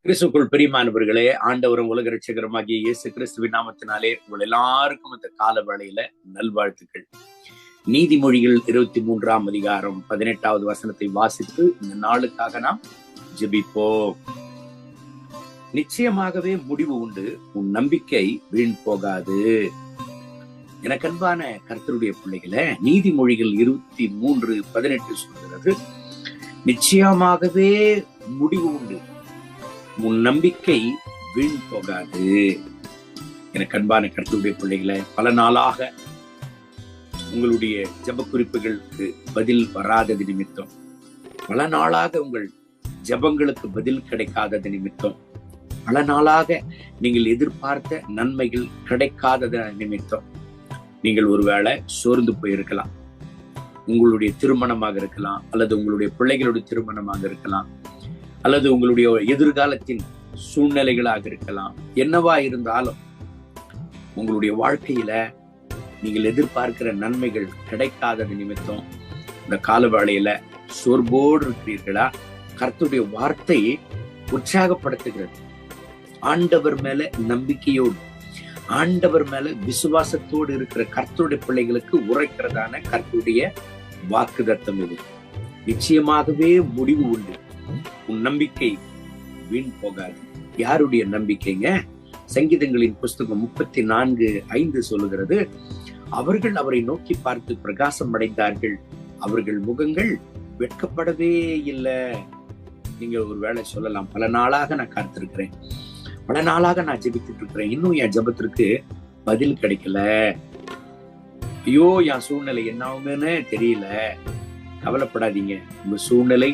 கிறிஸ்துக்குள் பிரியமானவர்களே, ஆண்டவரும் உலக ரட்சகருமாகிய இயேசு கிறிஸ்துவின் நாமத்தினாலே உங்கள் எல்லாருக்கும் இந்த கால வேளையில நல்வாழ்த்துக்கள். நீதிமொழிகள் 23ஆம் அதிகாரம் 18வது வசனத்தை வாசித்து இந்த நாளுக்காக நாம் ஜெபிப்போம். நிச்சயமாகவே முடிவு உண்டு, உன் நம்பிக்கை வீண் போகாது. எனக்கு அன்பான கர்த்தருடைய பிள்ளைகளை, நீதிமொழிகள் 23:18 சொல்கிறது, நிச்சயமாகவே முடிவு உண்டு, உன் நம்பிக்கை வீண் போகாது. எனக்கு அன்பான கர்த்தருடைய பிள்ளைகளை, பல நாளாக உங்களுடைய ஜெப குறிப்புகளுக்கு பதில் வராதது நிமித்தம், பல நாளாக உங்கள் ஜெபங்களுக்கு பதில் கிடைக்காதது நிமித்தம், பல நாளாக நீங்கள் எதிர்பார்த்த நன்மைகள் கிடைக்காதது நிமித்தம் நீங்கள் ஒருவேளை சோர்ந்து போயிருக்கலாம். உங்களுடைய திருமணமாக இருக்கலாம், அல்லது உங்களுடைய பிள்ளைகளுடைய திருமணமாக இருக்கலாம், அல்லது உங்களுடைய எதிர்காலத்தின் சூழ்நிலைகளாக இருக்கலாம். என்னவா இருந்தாலும் உங்களுடைய வாழ்க்கையில நீங்கள் எதிர்பார்க்கிற நன்மைகள் கிடைக்காதது நிமித்தம் இந்த கால வேளையில சோர்வோடு இருக்கிறீர்களா? கர்த்தருடைய வார்த்தை உற்சாகப்படுத்துகிறது. ஆண்டவர் மேல நம்பிக்கையோடு, ஆண்டவர் மேல விசுவாசத்தோடு இருக்கிற கர்த்தருடைய பிள்ளைகளுக்கு உரைக்கிறதான கர்த்தருடைய வாக்குத்தத்தம் இது. நிச்சயமாகவே முடிவு உண்டு, உன் நம்பிக்கை வீண் போகாது. யாருடைய நம்பிக்கைங்க? சங்கீதங்களின் புஸ்தகம் 34:5 சொல்லுகிறது, அவர்கள் அவரை நோக்கி பார்த்து பிரகாசம் அடைந்தார்கள், அவர்கள் முகங்கள் வெட்கப்படவே இல்லை. நீங்க ஒரு வேளை சொல்லலாம், பல நாளாக நான் காத்திருக்கிறேன், பல நாளாக நான் ஜெபித்துட்டு இருக்கிறேன், இன்னும் என் ஜெபத்திற்கு பதில் கிடைக்கல, ஐயோ என் சூழ்நிலை என்னாகுன்னு தெரியல. கவலைப்படாதீங்க, உங்க சூழ்நிலை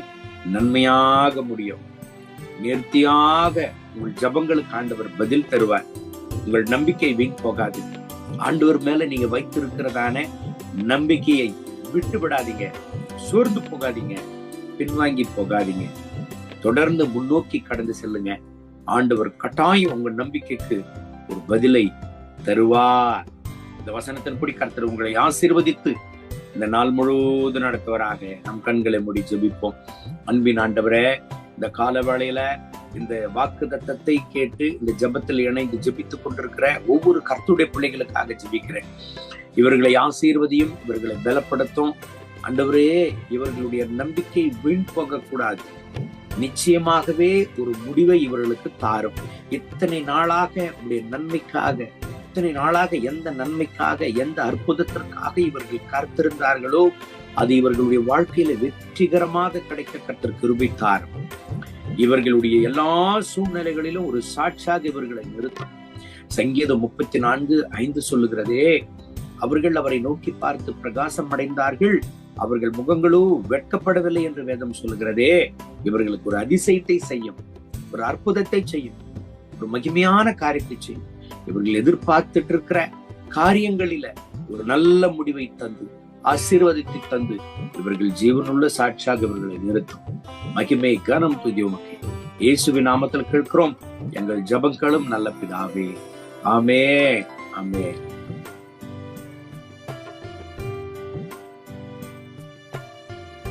நன்மையாக முடியும். நேர்த்தியாக உங்கள் ஜபங்களுக்கு ஆண்டவர் பதில் தருவார். உங்கள் நம்பிக்கை வீண் போகாது. ஆண்டவர் மேல நீங்க வைத்திருக்கிறதான நம்பிக்கையை விட்டு விடாதீங்க, சோர்ந்து போகாதீங்க, பின்வாங்கி போகாதீங்க. தொடர்ந்து முன்னோக்கி கடந்து செல்லுங்க. ஆண்டவர் கட்டாயம் உங்கள் நம்பிக்கைக்கு ஒரு பதிலை தருவார். இந்த வசனத்தின்படி கர்த்தர் உங்களை ஆசீர்வதித்து இந்த நாள் முழுவதும் நடத்துவராக. நம் கண்களை மூடி ஜெபிப்போம். அன்பின் ஆண்டவரே, இந்த கால வேளையில இந்த வாக்கு தத்தத்தை கேட்டு இந்த ஜெபத்தில் இணைந்து ஜெபித்துக் கொண்டிருக்கிற ஒவ்வொரு கர்த்தருடைய பிள்ளைகளுக்காக ஜெபிக்கிறேன். இவர்களை ஆசீர்வதியும், இவர்களை பலப்படுத்தும். ஆண்டவரே, இவர்களுடைய நம்பிக்கை வீண் போகக்கூடாது. நிச்சயமாகவே ஒரு முடிவை இவர்களுக்கு தாரும். இத்தனை நாளாக உடைய நன்மைக்காக, இத்தனை நாளாக எந்த நன்மைக்காக, எந்த அற்புதத்திற்காக இவர்கள் காத்திருந்தார்களோ அது இவர்களுடைய வாழ்க்கையில வெற்றிகரமாக கிடைக்க கர்த்தர் கிருபை தாரும். இவர்களுடைய எல்லா சூழ்நிலைகளிலும் ஒரு சாட்சியாக இவர்களை நிறுத்தும். சங்கீதம் 34:5 சொல்லுகிறதே, அவர்கள் அவரை நோக்கி பார்த்து பிரகாசம் அடைந்தார்கள், அவர்கள் முகங்களோ வெட்கப்படவில்லை என்று வேதம் சொல்லுகிறதே. இவர்களுக்கு ஒரு அதிசயத்தை செய்யும், ஒரு அற்புதத்தை செய்யும், ஒரு மகிமையான காரியத்தை செய்யும். இவர்கள் எதிர்பார்த்துட்டு இருக்கிற காரியங்களில ஒரு நல்ல முடிவை தந்து, ஆசீர்வாதத்தை தந்து, இவர்கள் ஜீவனுள்ள சாட்சியாக இவர்களை நிறுத்தும். மகிமை கனம் துதி உமக்கே. இயேசுவின் நாமத்தில் கேட்கிறோம் எங்கள் ஜெபங்களும் நல்ல பிதாவே. ஆமென், ஆமென்.